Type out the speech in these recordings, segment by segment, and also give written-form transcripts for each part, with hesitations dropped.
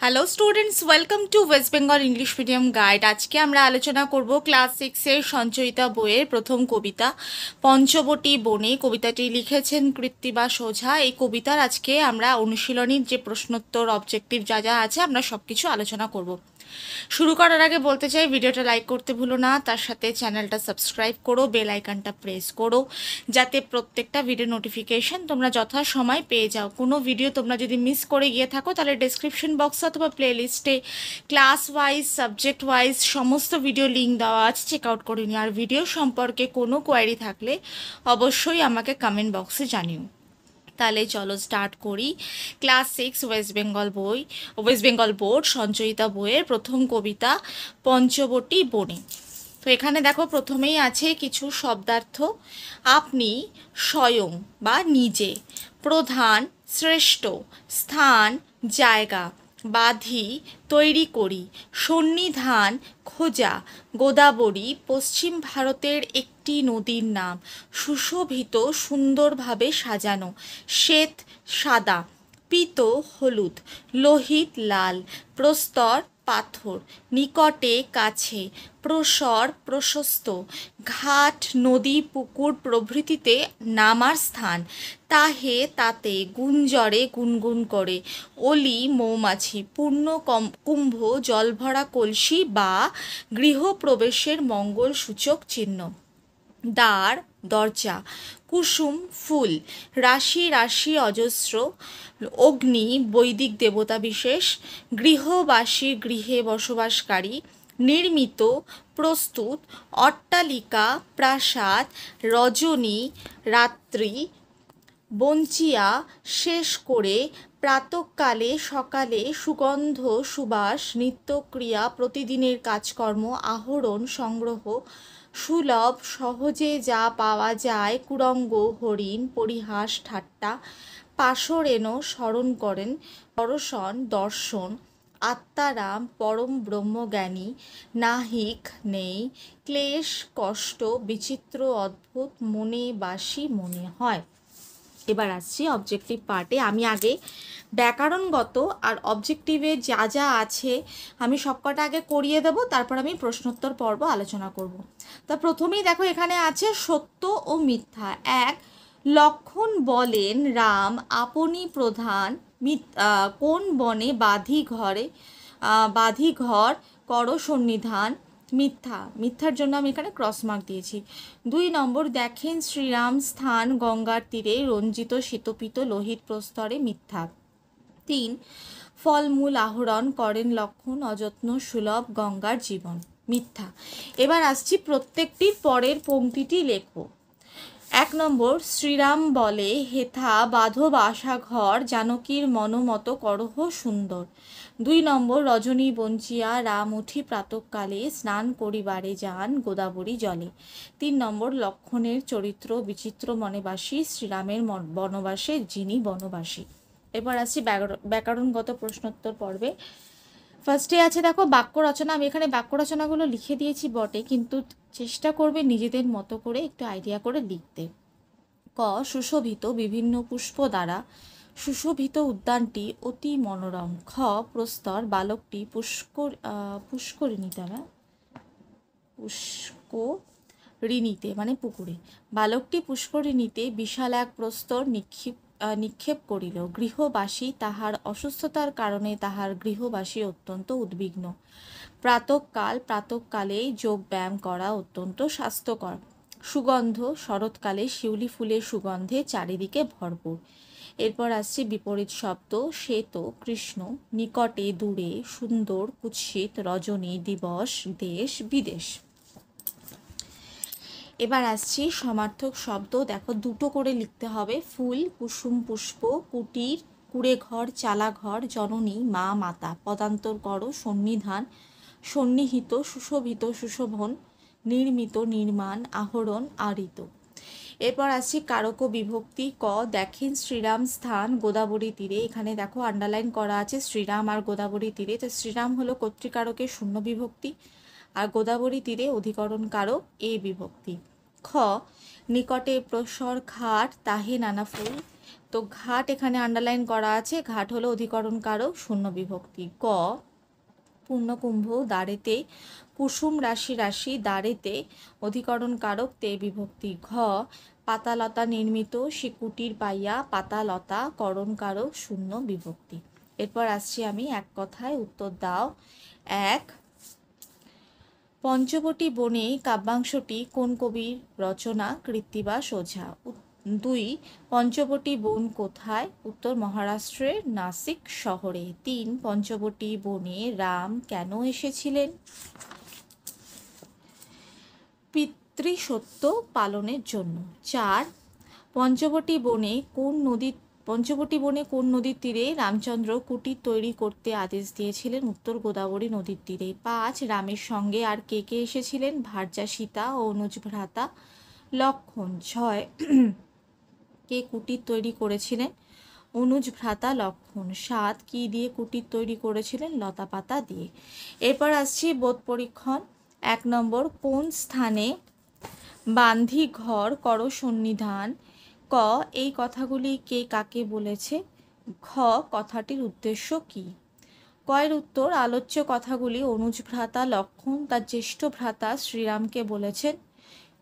Hello students, welcome to West Bengal English medium guide. আজকে আমরা আলোচনা করব ক্লাস 6-এর সঞ্চয়িতা বইয়ের প্রথম কবিতা পঞ্চবটী বনে। কবিতাটি লিখেছেন কৃত্তিবা সোঝা। এই কবিতার আজকে আমরা অনুশীলনীর যে প্রশ্নোত্তর অবজেক্টিভ যা যা আছে আমরা সব কিছু আলোচনা করব। শুরু করার আগে বলতে চাই, ভিডিওটা লাইক করতে ভুলো না, তার সাথে চ্যানেলটা সাবস্ক্রাইব করো, বেল আইকনটা প্রেস করো, যাতে প্রত্যেকটা ভিডিও নোটিফিকেশন তোমরা যথাসময় পেয়ে যাও। কোনো ভিডিও তোমরা যদি মিস করে গিয়ে থাকো তাহলে ডেসক্রিপশন বক্স অথবা প্লেলিস্টে ক্লাস ওয়াইজ সাবজেক্ট ওয়াইজ সমস্ত ভিডিও লিঙ্ক দেওয়া আছে, চেক আউট করে নিও। আর ভিডিও সম্পর্কে কোনো কোয়ারি থাকলে অবশ্যই আমাকে কমেন্ট বক্সে জানিও। তাহলে চলো স্টার্ট করি। Class 6 West Bengal board Sanchayita বইয়ের প্রথম কবিতা পঞ্চবটী বনে। তো এখানে দেখো প্রথমেই আছে কিছু শব্দার্থ। আপনি, স্বয়ং বা নিজে, প্রধান, শ্রেষ্ঠ, স্থান, জায়গা, বাঁধি, তৈরি করি, সন্নিধান, খোঁজা, গোদাবরী পশ্চিম ভারতের একটি নদীর নাম, সুশোভিত, সুন্দরভাবে সাজানো, শ্বেত, সাদা, পীত, হলুদ, লোহিত, লাল, প্রস্তর, পাথর, নিকটে, কাছে, প্রসর, প্রশস্ত, ঘাট, নদী, পুকুর প্রভৃতিতে নামার স্থান, তাহে, তাতে, গুঞ্জরে, গুনগুন করে, অলি, মৌমাছি, পূর্ণ কুম্ভ, জলভরা কলসি বা গৃহপ্রবেশের মঙ্গলসূচক চিহ্ন, দ্বার, দরজা, কুসুম, ফুল, রাশি রাশি, অজস্র, অগ্নি, বৈদিক দেবতা বিশেষ, গৃহবাসী, গৃহে বসবাসকারী, নির্মিত, প্রস্তুত, অট্টালিকা, প্রাসাদ, রজনী, রাত্রি, বঞ্চিয়া, শেষ করে, প্রাতঃকালে, সকালে, সুগন্ধ, সুবাস, নিত্যক্রিয়া, প্রতিদিনের কাজকর্ম, আহরণ, সংগ্রহ, সুলভ, সহজে যা পাওয়া যায়, কুরঙ্গ, হরিণ, পরিহাস, ঠাট্টা, পাশরেণ, স্মরণ করেন, দর্শন, দর্শন, আত্মারাম, পরম ব্রহ্মজ্ঞানী, নাহিক, নেই, ক্লেশ, কষ্ট, বিচিত্র, অদ্ভুত, মনে বাসি, মনে হয়। এবার আসছি অবজেক্টিভ পার্টে। আমি আগে ব্যাকরণগত আর অবজেক্টিভে যা যা আছে আমি সবকটা আগে করিয়ে দেব, তারপর আমি প্রশ্নোত্তর পর্ব আলোচনা করব। তা প্রথমেই দেখো এখানে আছে সত্য ও মিথ্যা। এক, লক্ষণ বলেন রাম আপনি প্রধান, কোন বনে বাঁধি ঘর করো সন্নিধান, মিথ্যা। মিথ্যার জন্য আমি এখানে ক্রস মার্ক দিয়েছি। 2 নম্বর, দেখেন শ্রীরাম স্থান গঙ্গার তীরে, রঞ্জিত শীতপিত লোহিত প্রস্তরে, মিথ্যা। 3, ফলমূল আহরণ করেন লক্ষণ, অযত্ন সুলভ গঙ্গার জীবন, মিথ্যা। এবার আসছি প্রত্যেকটির পরের পংক্তিটি লেখো। 1 নম্বর, শ্রীরাম বলে হেথা বাঁধো বাসা ঘর, জানকীর মনোমত করহ সুন্দর। 2 নম্বর, রজনী বঞ্চিয়া রাম উঠি প্রাতঃকালে, স্নান করিবারে যান গোদাবরী জলে। 3 নম্বর, লক্ষণের চরিত্র বিচিত্র মনেবাসী, শ্রীরামের বনবাসে যিনি বনবাসী। এবার আসছি ব্যাকরণগত প্রশ্নোত্তর পর্বে। ফার্স্টে আছে দেখো বাক্য রচনা। আমি এখানে বাক্য রচনাগুলো লিখে দিয়েছি বটে, কিন্তু চেষ্টা করবে নিজেদের মতো করে একটু আইডিয়া করে লিখতে। ক, সুশোভিত, বিভিন্ন পুষ্প দ্বারা সুশোভিত উদ্যানটি অতি মনোরম। খ, প্রস্তর, বালকটি পুষ্করিণীতে পুষ্করিণীতে মানে পুকুরে, বালকটি পুষ্করিণীতে বিশাল এক প্রস্তর নিক্ষেপ করিল। গৃহবাসী, তাহার অসুস্থতার কারণে তাহার গৃহবাসী অত্যন্ত উদ্বিগ্ন। প্রাতঃকালে যোগ ব্যায়াম করা অত্যন্ত স্বাস্থ্যকর। সুগন্ধ, শরৎকালে শিউলি ফুলের সুগন্ধে চারিদিকে ভরপুর। এরপর আসছে বিপরীত শব্দ। শ্বেত, কৃষ্ণ, নিকটে, দূরে, সুন্দর, কুৎসিত, রজনী, দিবস, দেশ, বিদেশ। এবার আসছি সমার্থক শব্দ। দেখো 2টো করে লিখতে হবে। ফুল, কুসুম, পুষ্প, কুটির, কুড়েঘর, চালাঘর, জননী, মা, মাতা। পদান্তর করো, সন্নিধান, সন্নিহিত, সুশোভিত, সুশোভন, নির্মিত, নির্মাণ, আহরণ, আহৃত। এরপর আসছি কারক বিভক্তি। ক, দেখেন শ্রীরাম স্থান গোদাবরী তীরে। এখানে দেখো আন্ডারলাইন করা আছে শ্রীরাম আর গোদাবরী তীরে। তো শ্রীরাম হলো কর্তৃকারকের শূন্য বিভক্তি, আর গোদাবরী তীরে অধিকরণ কারক এ বিভক্তি। খ, নিকটে প্রসর ঘাট, তাহে নানা ফুল। তো ঘাট এখানে আন্ডারলাইন করা আছে, ঘাট হলো অধিকরণ কারক শূন্য বিভক্তি। ক, পূর্ণকুম্ভ দাঁড়েতে, কুসুম রাশি রাশি দাঁড়েতে, অধিকরণ কারক তে বিভক্তি। ঘ, পাতালতা নির্মিত শিকুটির পাইয়া, পাতালতা করণ কারক শূন্য বিভক্তি। এরপর আসছি আমি, এক কথায় উত্তর দাও। এক, পঞ্চবটী বনে কাব্যাংশটি কোন কবির রচনা, কৃত্তি বা সোঝা? দুই, পঞ্চবটী বন কোথায়? উত্তর মহারাষ্ট্রের নাসিক শহরে। তিন, পঞ্চবটী বনে রাম কেন এসেছিলেন? পিতৃসত্য পালনের জন্য। চার, পঞ্চবটী বনে কোন নদীর তীরে রামচন্দ্র কুটির তৈরি করতে আদেশ দিয়েছিলেন? উত্তর গোদাবরী নদীর তীরে। পাঁচ, রামের সঙ্গে আর কে কে এসেছিলেন? ভার্যা সীতা ও অনুজ ভ্রাতা লক্ষণ। ছয়, কে কুটির তৈরি করেছিলেন? অনুজ ভ্রাতা লক্ষণ। সাত, কি দিয়ে কুটির তৈরি করেছিলেন? লতা পাতা দিয়ে। এরপর আসছি বোধ পরীক্ষণ। এক নম্বর, কোন স্থানে বান্ধি ঘর করো সন্নিধান? ক, এই কথাগুলি কে কাকে বলেছে? খ, কথাটির উদ্দেশ্য কি? কয়ের উত্তর, আলোচ্য কথাগুলি অনুজ ভ্রাতা লক্ষণ তার জ্যেষ্ঠ ভ্রাতা শ্রীরামকে বলেছেন।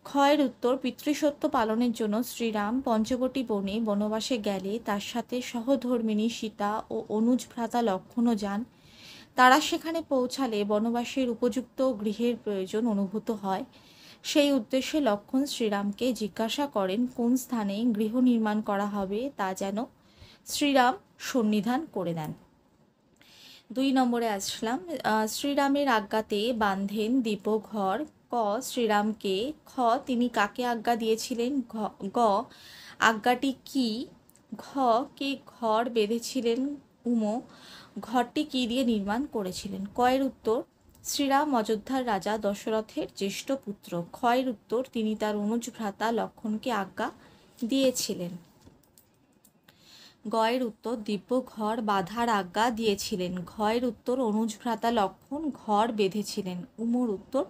ক্ষয়ের উত্তর, পিতৃসত্য পালনের জন্য শ্রীরাম পঞ্চবটী বনে বনবাসে গেলে তার সাথে সহধর্মিণী সীতা ও অনুজ ভ্রাতা লক্ষণও যান। তারা সেখানে পৌঁছালে বনবাসের উপযুক্ত গৃহের প্রয়োজন অনুভূত হয়। সেই উদ্দেশ্যে লক্ষণ শ্রীরামকে জিজ্ঞাসা করেন কোন স্থানে গৃহ নির্মাণ করা হবে, তা যেন শ্রীরাম সন্নিধান করে দেন। দুই নম্বরে আসলাম, শ্রীরামের আজ্ঞাতে বাঁধেন দীপঘর। ক, শ্রীরামকে। খ, তিনি কাকে আজ্ঞা দিয়েছিলেন? গ, আজ্ঞাটি কি? ঘ, কে ঘর বেঁধেছিলেন? উম, ঘরটি কি দিয়ে নির্মাণ করেছিলেন? কয়ের উত্তর, শ্রীরাম অযোধ্যার রাজা দশরথের জ্যেষ্ঠ পুত্র। ক্ষয়ের উত্তর, তিনি তার অনুজ ভ্রাতা লক্ষণকে আজ্ঞা দিয়েছিলেন। গয়ের উত্তর, দিব্য ঘর বাঁধার আজ্ঞা দিয়েছিলেন। ঘয়ের উত্তর, অনুজ ভ্রাতা লক্ষণ ঘর বেঁধেছিলেন। উমর উত্তর,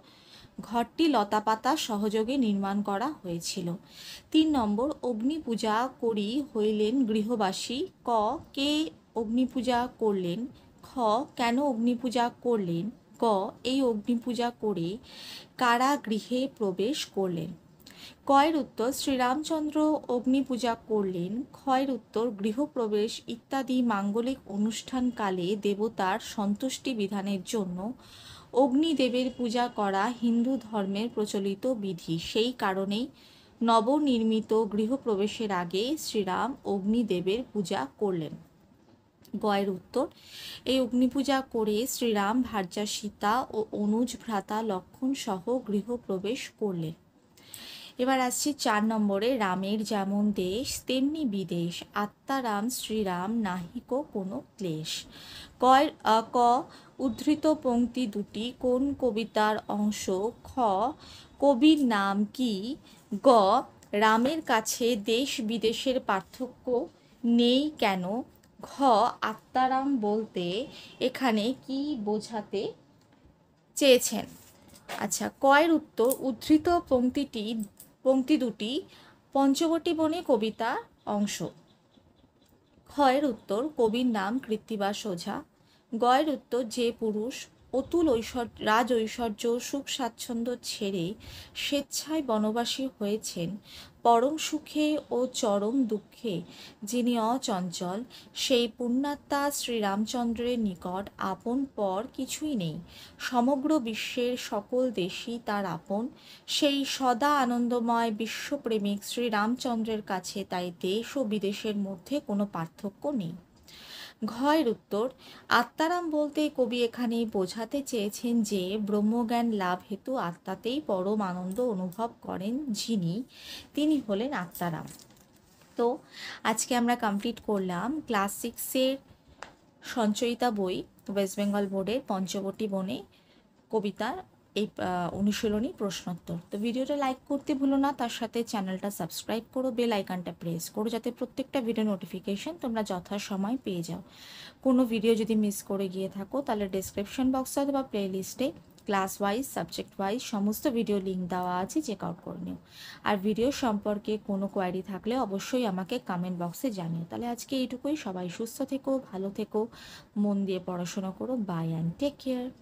ঘরটি লতাপাতা সহযোগে নির্মাণ করা হয়েছিল। তিন নম্বর, অগ্নি পূজা করি হইলেন গৃহবাসী। ক, কে অগ্নি পূজা করলেন? খ, কেন অগ্নি পূজা করলেন? গ, এই অগ্নি পূজা করে কারা গৃহে প্রবেশ করলেন? কয়ের উত্তর, শ্রীরামচন্দ্র অগ্নি পূজা করলেন। ক্ষয়ের উত্তর, গৃহপ্রবেশ ইত্যাদি মাঙ্গলিক অনুষ্ঠানকালে দেবতার সন্তুষ্টি বিধানের জন্য অগ্নিদেবের পূজা করা হিন্দু ধর্মের প্রচলিত বিধি। সেই কারণেই নবনির্মিত গৃহপ্রবেশের আগে শ্রীরাম অগ্নিদেবের পূজা করলেন। গয়ের উত্তর, এই অগ্নিপূজা করে শ্রীরাম ভার্যা সীতা ও অনুজ ভ্রাতা লক্ষণ সহ গৃহপ্রবেশ করলেন। এবার আসছি চার নম্বরে, রামের যেমন দেশ তেমনি বিদেশ, আত্মারাম শ্রীরাম নাহিক কোনো ক্লেশ। ক, উদ্ধৃত পংক্তি দুটি কোন কবিতার অংশ? খ, কবির নাম কি? গ, রামের কাছে দেশ বিদেশের পার্থক্য নেই কেন? ঘ, আত্মারাম বলতে এখানে কি বোঝাতে চেয়েছেন? আচ্ছা, কয়ের উত্তর, উদ্ধৃত পংক্তি দুটি পঞ্চবটী বনে কবিতার অংশ। ক্ষয়ের উত্তর, কবির নাম কৃত্তি বা সোঝা। গয়ের উত্তর, যে পুরুষ অতুল রাজ ঐশ্বর্য সুখ স্বাচ্ছন্দ্য ছেড়ে স্বেচ্ছায় বনবাসী হয়েছেন, পরম সুখে ও চরম দুঃখে যিনি অচঞ্চল, সেই পুণ্যাত্মা শ্রীরামচন্দ্রের নিকট আপন পর কিছুই নেই। সমগ্র বিশ্বের সকল দেশই তার আপন। সেই সদা আনন্দময় বিশ্বপ্রেমিক শ্রীরামচন্দ্রের কাছে তাই দেশ ও বিদেশের মধ্যে কোনো পার্থক্য নেই। ঘয়ের উত্তর, আত্মারাম বলতে কবি এখানে বোঝাতে চেয়েছেন যে ব্রহ্মজ্ঞান লাভ হেতু আত্মাতেই পরম আনন্দ অনুভব করেন তিনি হলেন আত্মারাম। তো আজকে আমরা কমপ্লিট করলাম ক্লাস 6-এর সঞ্চয়িতা বই, ওয়েস্ট বেঙ্গল বোর্ডের পঞ্চবটী বনে কবিতার এই অনুশীলনী প্রশ্নোত্তর। তো ভিডিওটা লাইক করতে ভুলো না, তার সাথে চ্যানেলটা সাবস্ক্রাইব করো, বেল আইকনটা প্রেস করো, যাতে প্রত্যেকটা ভিডিও নোটিফিকেশন তোমরা যথাসময় পেয়ে যাও। কোনো ভিডিও যদি মিস করে গিয়ে থাকো তাহলে ডেসক্রিপশন বক্সে অথবা প্লে লিস্টে ক্লাস ওয়াইজ, সাবজেক্ট ওয়াইজ সমস্ত ভিডিও লিঙ্ক দেওয়া আছে, চেক আউট করে নিও। আর ভিডিও সম্পর্কে কোনো কোয়ারি থাকলে অবশ্যই আমাকে কমেন্ট বক্সে জানিও। তাহলে আজকে এইটুকুই। সবাই সুস্থ থেকো, ভালো থেকো, মন দিয়ে পড়াশোনা করো। Bye and take care.